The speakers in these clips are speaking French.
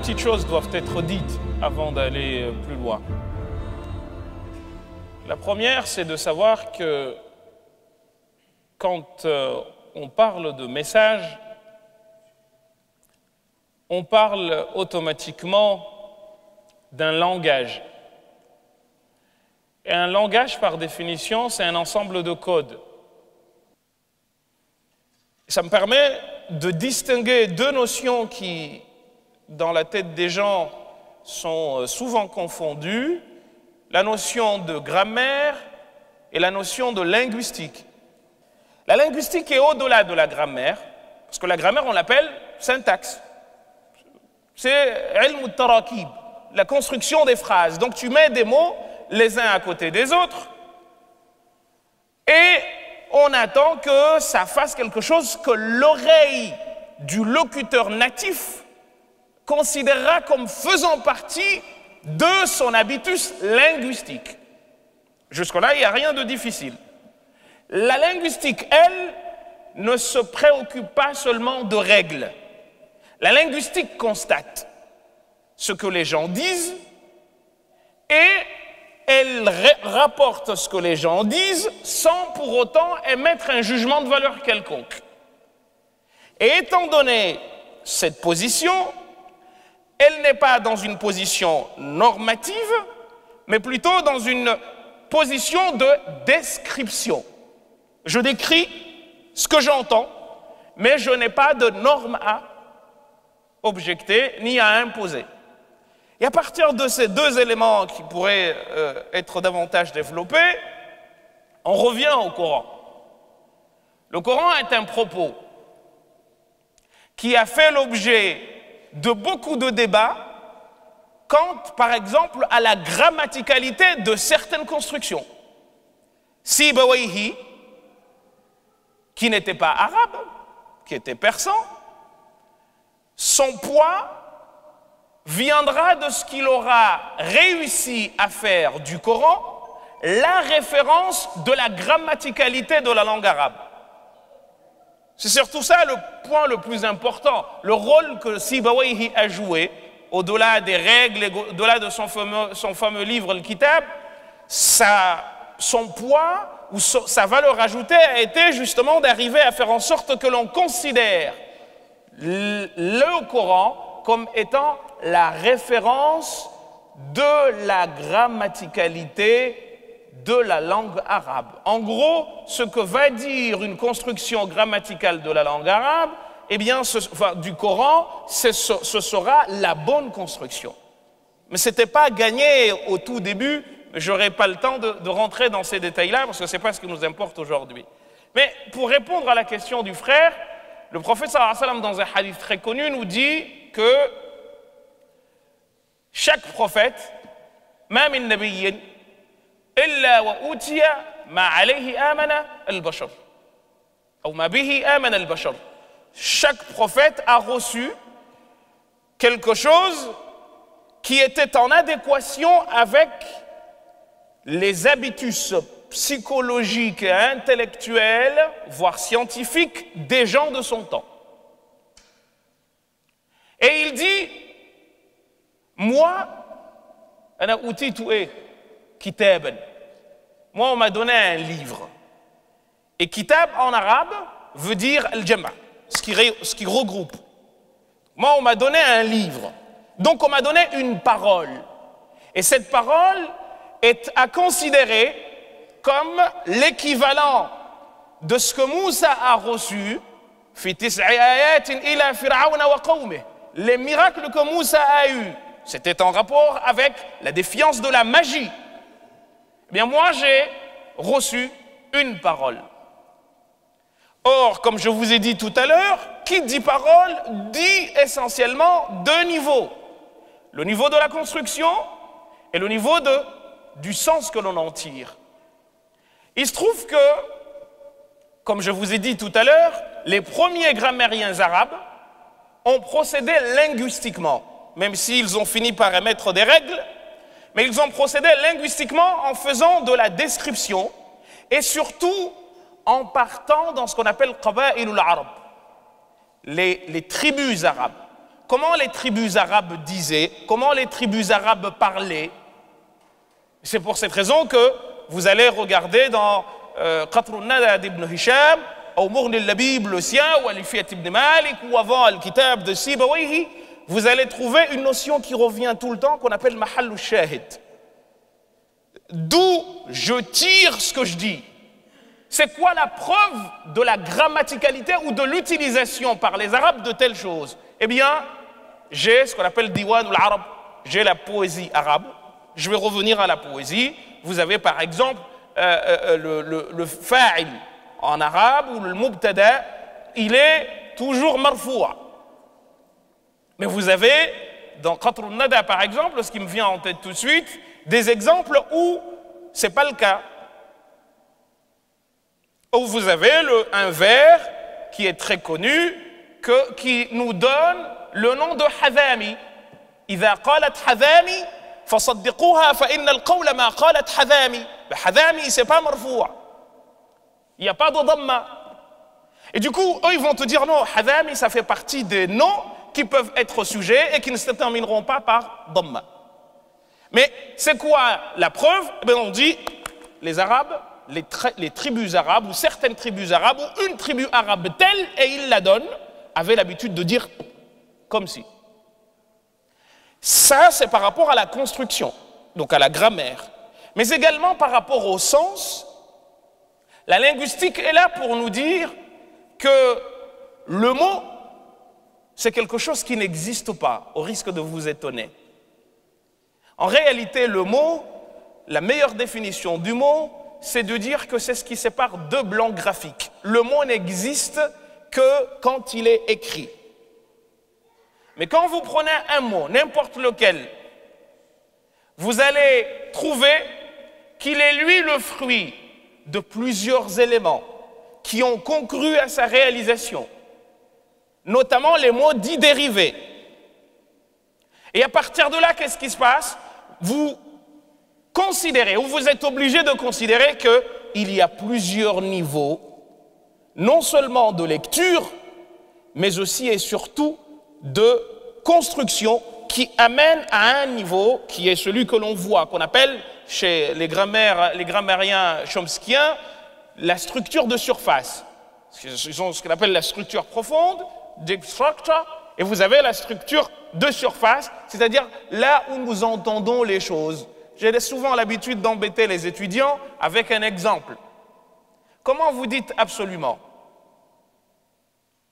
petites choses doivent être dites avant d'aller plus loin. La première, c'est de savoir que quand on parle de message, on parle automatiquement d'un langage. Et un langage, par définition, c'est un ensemble de codes. Ça me permet de distinguer deux notions qui, dans la tête des gens, sont souvent confondues, la notion de grammaire et la notion de linguistique. La linguistique est au-delà de la grammaire, parce que la grammaire, on l'appelle syntaxe. C'est ilm al-tarakib, la construction des phrases. Donc tu mets des mots les uns à côté des autres et on attend que ça fasse quelque chose que l'oreille du locuteur natif considérera comme faisant partie de son habitus linguistique. Jusque-là, il n'y a rien de difficile. La linguistique, elle, ne se préoccupe pas seulement de règles. La linguistique constate ce que les gens disent et elle rapporte ce que les gens disent sans pour autant émettre un jugement de valeur quelconque. Et étant donné cette position, elle n'est pas dans une position normative, mais plutôt dans une position de description. Je décris ce que j'entends, mais je n'ai pas de norme à objecter ni à imposer. Et à partir de ces deux éléments qui pourraient être davantage développés, on revient au Coran. Le Coran est un propos qui a fait l'objet de beaucoup de débats quant, par exemple, à la grammaticalité de certaines constructions. Sibawayhi, qui n'était pas arabe, qui était persan, son poids viendra de ce qu'il aura réussi à faire du Coran la référence de la grammaticalité de la langue arabe. C'est surtout ça le point le plus important, le rôle que Sibawayhi a joué, au-delà des règles, au-delà de son fameux livre, le Kitab, son poids ou sa valeur ajoutée a été justement d'arriver à faire en sorte que l'on considère le Coran comme étant la référence de la grammaticalité de la langue arabe. En gros, ce que va dire une construction grammaticale de la langue arabe, eh bien, du Coran, ce sera la bonne construction. Mais ce n'était pas gagné au tout début, je n'aurai pas le temps de rentrer dans ces détails-là, parce que ce n'est pas ce qui nous importe aujourd'hui. Mais pour répondre à la question du frère, le prophète sallallahu alayhi wa sallam, dans un hadith très connu, nous dit que chaque prophète, ma min nabiyyin, illa wa utiya ma alayhi amana al-bashar, ou ma bihi amana al-bashar. Chaque prophète a reçu quelque chose qui était en adéquation avec les habitus psychologiques et intellectuels, voire scientifiques, des gens de son temps. Et il dit, moi, ana utitu kitaban. Moi, on m'a donné un livre. Et kitab en arabe veut dire al-jama', ce qui regroupe. Moi, on m'a donné un livre. Donc, on m'a donné une parole. Et cette parole est à considérer comme l'équivalent de ce que Moussa a reçu, les miracles que Moussa a eus. C'était en rapport avec la défiance de la magie. Eh bien, moi, j'ai reçu une parole. Or, comme je vous ai dit tout à l'heure, qui dit parole dit essentiellement deux niveaux. Le niveau de la construction et le niveau du sens que l'on en tire. Il se trouve que, comme je vous ai dit tout à l'heure, les premiers grammairiens arabes ont procédé linguistiquement, même s'ils ont fini par émettre des règles, mais ils ont procédé linguistiquement en faisant de la description et surtout en partant dans ce qu'on appelle qaba'ilul arab, les tribus arabes. comment les tribus arabes disaient, comment les tribus arabes parlaient. C'est pour cette raison que vous allez regarder dans Qatr al-Nada d'Ibn Hisham, ou Mughni al-Labib le sien, ou Alfiyat ibn Malik, ou avant Al-Kitab de Sibawayhi, vous allez trouver une notion qui revient tout le temps qu'on appelle Mahal al-Shahid. D'où je tire ce que je dis. C'est quoi la preuve de la grammaticalité ou de l'utilisation par les Arabes de telle chose? Eh bien, j'ai ce qu'on appelle Diwan al-Arab, j'ai la poésie arabe. Je vais revenir à la poésie. Vous avez par exemple le fa'il en arabe ou le mubtada, il est toujours marfoua. Mais vous avez, dans Qatr al-Nada par exemple, ce qui me vient en tête tout de suite, des exemples où ce n'est pas le cas. Où vous avez un vers qui est très connu, qui nous donne le nom de Hadami. إذا قالت حذامي فصدقوها فإن القول ما قالت حذامي. Hadami, c'est pas marfoua. Il n'y a pas de dhamma. Et du coup, eux, ils vont te dire non, Hadami, ça fait partie des noms qui peuvent être sujets et qui ne se termineront pas par dhamma. Mais c'est quoi la preuve? Eh bien, on dit, les Arabes, les tribus arabes, ou certaines tribus arabes, ou une tribu arabe telle, et ils la donnent, avaient l'habitude de dire comme si. Ça, c'est par rapport à la construction, donc à la grammaire. Mais également par rapport au sens, la linguistique est là pour nous dire que le mot, c'est quelque chose qui n'existe pas, au risque de vous étonner. En réalité, le mot, la meilleure définition du mot, c'est de dire que c'est ce qui sépare deux blancs graphiques. Le mot n'existe que quand il est écrit. Mais quand vous prenez un mot, n'importe lequel, vous allez trouver qu'il est lui le fruit de plusieurs éléments qui ont concru à sa réalisation, notamment les mots dits dérivés. Et à partir de là, qu'est-ce qui se passe? Vous considérez, ou vous êtes obligé de considérer qu'il y a plusieurs niveaux, non seulement de lecture, mais aussi et surtout de construction qui amène à un niveau qui est celui que l'on voit, qu'on appelle chez les grammairiens chomskiens la structure de surface. Ils ont ce qu'on appelle la structure profonde, deep structure, et vous avez la structure de surface, c'est-à-dire là où nous entendons les choses. J'ai souvent l'habitude d'embêter les étudiants avec un exemple. Comment vous dites absolument?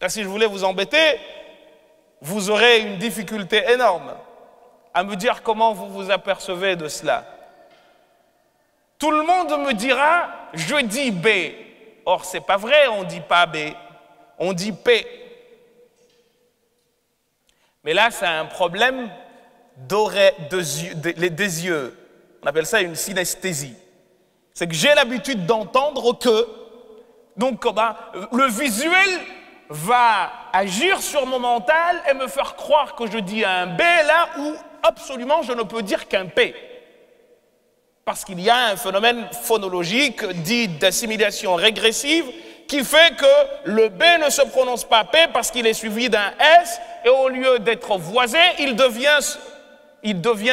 Là, si je voulais vous embêter, vous aurez une difficulté énorme à me dire comment vous vous apercevez de cela. Tout le monde me dira, je dis B. Or, c'est pas vrai, on ne dit pas B, on dit P. Mais là, c'est un problème des yeux. On appelle ça une synesthésie. C'est que j'ai l'habitude d'entendre que, donc, le visuel va agir sur mon mental et me faire croire que je dis un B là où absolument je ne peux dire qu'un P. Parce qu'il y a un phénomène phonologique dit d'assimilation régressive qui fait que le B ne se prononce pas P parce qu'il est suivi d'un S et au lieu d'être voisé, il devient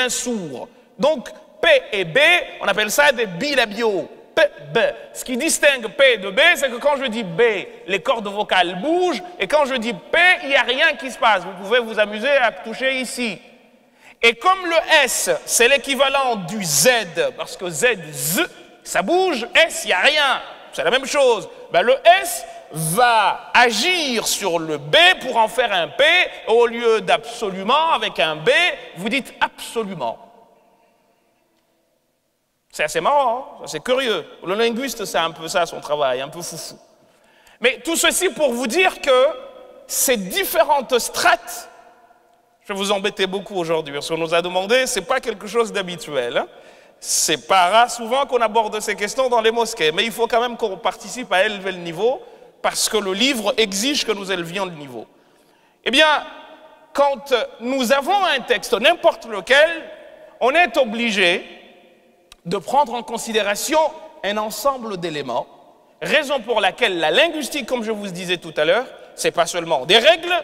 sourd. Donc P et B, on appelle ça des bilabiaux. P, B. Ce qui distingue P de B, c'est que quand je dis B, les cordes vocales bougent, et quand je dis P, il n'y a rien qui se passe. Vous pouvez vous amuser à toucher ici. Et comme le S, c'est l'équivalent du Z, parce que Z, ça bouge, S, il n'y a rien. C'est la même chose. Ben, le S va agir sur le B pour en faire un P, au lieu d'absolument, avec un B, vous dites absolument. C'est assez marrant, hein? C'est curieux. Le linguiste, c'est un peu ça son travail, un peu foufou. Mais tout ceci pour vous dire que ces différentes strates, je vais vous embêter beaucoup aujourd'hui, parce qu'on nous a demandé, ce n'est pas quelque chose d'habituel. Hein? C'est pas rare souvent qu'on aborde ces questions dans les mosquées, mais il faut quand même qu'on participe à élever le niveau, parce que le livre exige que nous élevions le niveau. Eh bien, quand nous avons un texte, n'importe lequel, on est obligé de prendre en considération un ensemble d'éléments, raison pour laquelle la linguistique, comme je vous disais tout à l'heure, c'est pas seulement des règles,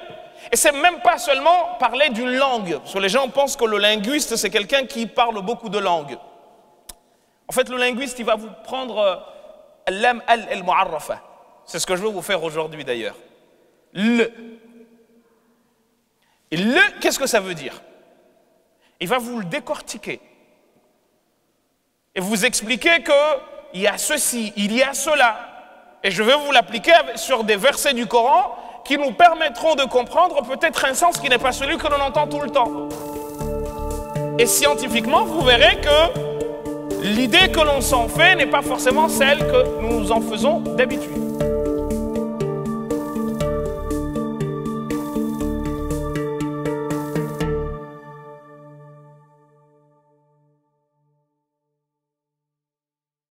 Et c'est même pas seulement parler d'une langue, parce que les gens pensent que le linguiste, c'est quelqu'un qui parle beaucoup de langues. En fait, le linguiste, il va vous prendre l'am al-mu'arrafa. C'est ce que je veux vous faire aujourd'hui d'ailleurs. Le. Et le, qu'est-ce que ça veut dire? Il va vous le décortiquer. Et vous expliquer qu'il y a ceci, il y a cela. Et je vais vous l'appliquer sur des versets du Coran qui nous permettront de comprendre peut-être un sens qui n'est pas celui que l'on entend tout le temps. Et scientifiquement, vous verrez que l'idée que l'on s'en fait n'est pas forcément celle que nous en faisons d'habitude.